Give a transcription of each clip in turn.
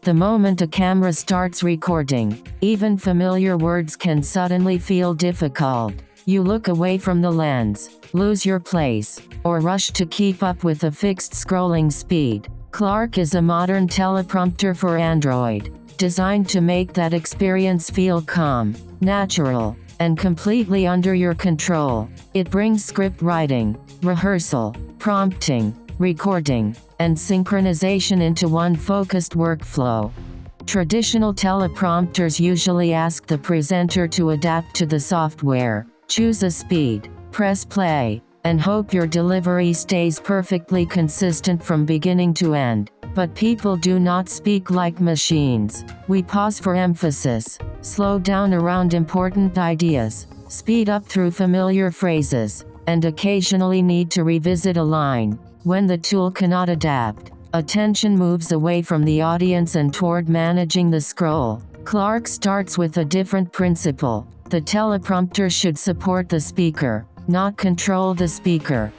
The moment a camera starts recording, even familiar words can suddenly feel difficult. You look away from the lens, lose your place, or rush to keep up with a fixed scrolling speed. Clark is a modern teleprompter for Android, designed to make that experience feel calm, natural, and completely under your control. It brings script writing, rehearsal, prompting, recording, and synchronization into one focused workflow. Traditional teleprompters usually ask the presenter to adapt to the software, choose a speed, press play, and hope your delivery stays perfectly consistent from beginning to end. But people do not speak like machines. We pause for emphasis, slow down around important ideas, speed up through familiar phrases, and occasionally need to revisit a line. When the tool cannot adapt, attention moves away from the audience and toward managing the scroll. Clark starts with a different principle. The teleprompter should support the speaker, not control the speaker.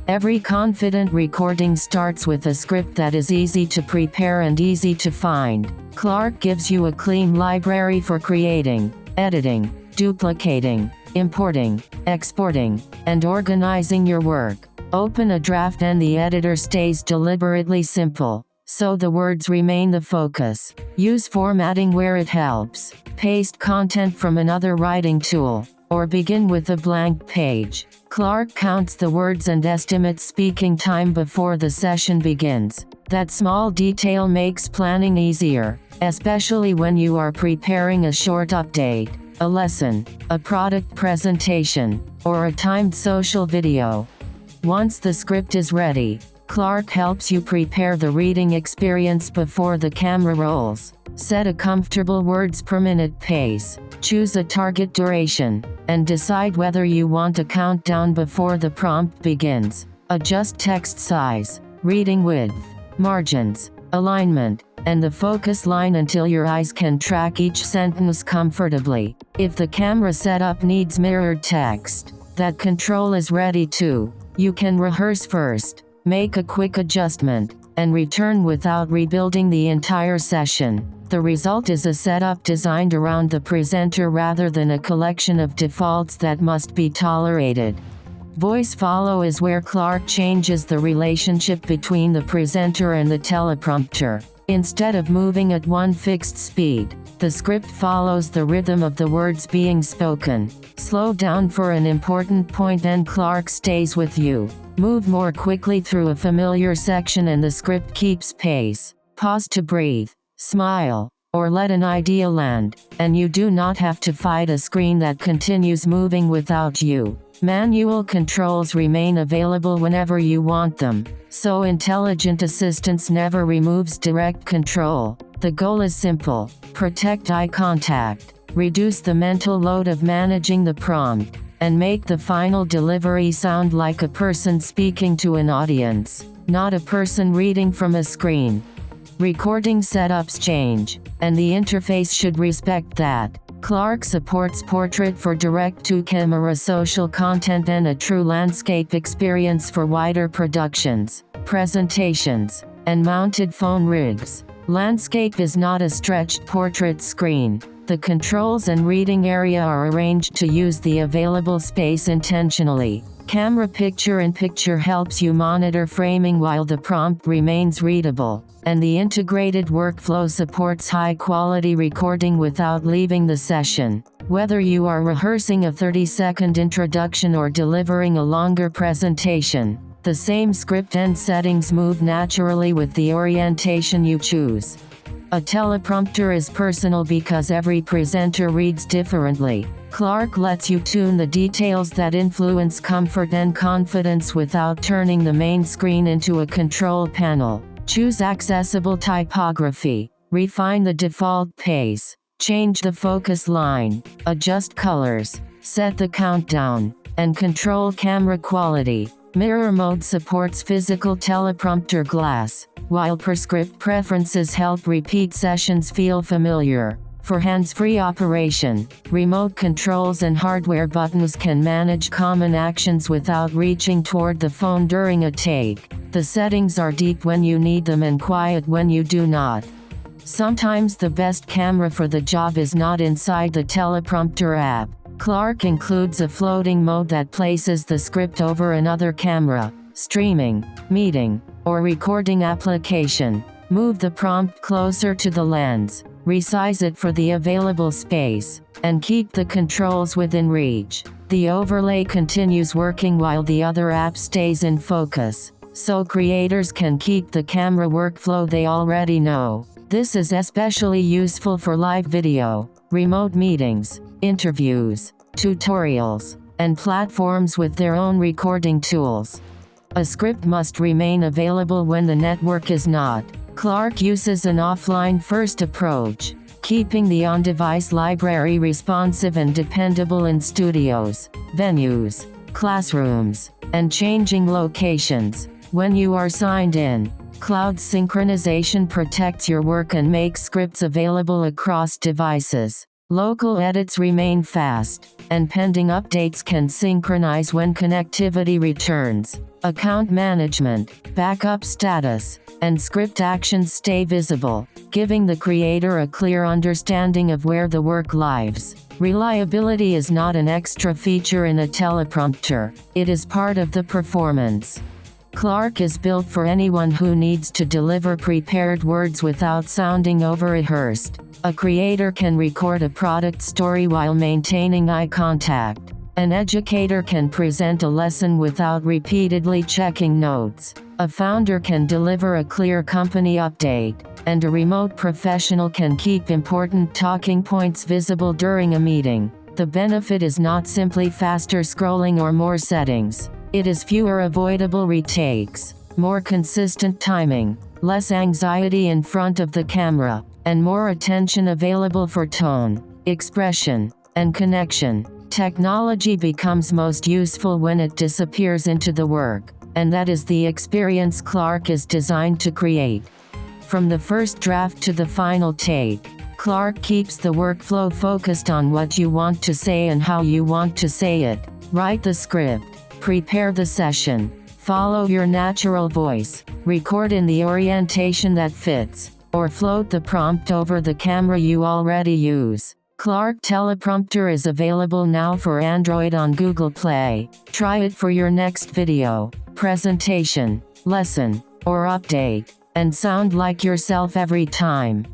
Every confident recording starts with a script that is easy to prepare and easy to find. Clark gives you a clean library for creating, editing, duplicating, importing, exporting, and organizing your work. Open a draft and the editor stays deliberately simple, so the words remain the focus. Use formatting where it helps. Paste content from another writing tool, or begin with a blank page. Clark counts the words and estimates speaking time before the session begins. That small detail makes planning easier, especially when you are preparing a short update, a lesson, a product presentation, or a timed social video. Once the script is ready, Clark helps you prepare the reading experience before the camera rolls. Set a comfortable words per minute pace, choose a target duration, and decide whether you want a countdown before the prompt begins. Adjust text size, reading width, margins, alignment, and the focus line until your eyes can track each sentence comfortably. If the camera setup needs mirrored text, that control is ready too. You can rehearse first, make a quick adjustment, and return without rebuilding the entire session. The result is a setup designed around the presenter rather than a collection of defaults that must be tolerated. Voice follow is where Clark changes the relationship between the presenter and the teleprompter. Instead of moving at one fixed speed, the script follows the rhythm of the words being spoken. Slow down for an important point and Clark stays with you. Move more quickly through a familiar section and the script keeps pace. Pause to breathe, smile, or let an idea land, and you do not have to fight a screen that continues moving without you. Manual controls remain available whenever you want them, so intelligent assistance never removes direct control. The goal is simple: protect eye contact, reduce the mental load of managing the prompt, and make the final delivery sound like a person speaking to an audience, not a person reading from a screen. Recording setups change, and the interface should respect that. Clark supports portrait for direct-to-camera social content and a true landscape experience for wider productions, presentations, and mounted phone rigs. Landscape is not a stretched portrait screen. The controls and reading area are arranged to use the available space intentionally. Camera picture-in-picture helps you monitor framing while the prompt remains readable, and the integrated workflow supports high-quality recording without leaving the session. Whether you are rehearsing a 30-second introduction or delivering a longer presentation, the same script and settings move naturally with the orientation you choose. A teleprompter is personal because every presenter reads differently. Clark lets you tune the details that influence comfort and confidence without turning the main screen into a control panel. Choose accessible typography, refine the default pace, change the focus line, adjust colors, set the countdown, and control camera quality. Mirror mode supports physical teleprompter glass, while per-script preferences help repeat sessions feel familiar. For hands-free operation, remote controls and hardware buttons can manage common actions without reaching toward the phone during a take. The settings are deep when you need them and quiet when you do not. Sometimes the best camera for the job is not inside the teleprompter app. Clark includes a floating mode that places the script over another camera, streaming, meeting, or recording application. Move the prompt closer to the lens, resize it for the available space, and keep the controls within reach. The overlay continues working while the other app stays in focus, so creators can keep the camera workflow they already know. This is especially useful for live video, remote meetings, interviews, tutorials, and platforms with their own recording tools. A script must remain available when the network is not. Clark uses an offline-first approach, keeping the on-device library responsive and dependable in studios, venues, classrooms, and changing locations. When you are signed in, cloud synchronization protects your work and makes scripts available across devices. Local edits remain fast, and pending updates can synchronize when connectivity returns. Account management, backup status, and script actions stay visible, giving the creator a clear understanding of where the work lives. Reliability is not an extra feature in a teleprompter, it is part of the performance. Clark is built for anyone who needs to deliver prepared words without sounding over-rehearsed. A creator can record a product story while maintaining eye contact. An educator can present a lesson without repeatedly checking notes. A founder can deliver a clear company update, and a remote professional can keep important talking points visible during a meeting. The benefit is not simply faster scrolling or more settings. It is fewer avoidable retakes, more consistent timing, less anxiety in front of the camera, and more attention available for tone, expression, and connection. Technology becomes most useful when it disappears into the work, and that is the experience Clark is designed to create. From the first draft to the final take, Clark keeps the workflow focused on what you want to say and how you want to say it. Write the script, prepare the session, follow your natural voice, record in the orientation that fits, or float the prompt over the camera you already use. Clark Teleprompter is available now for Android on Google Play. Try it for your next video, presentation, lesson, or update, and sound like yourself every time.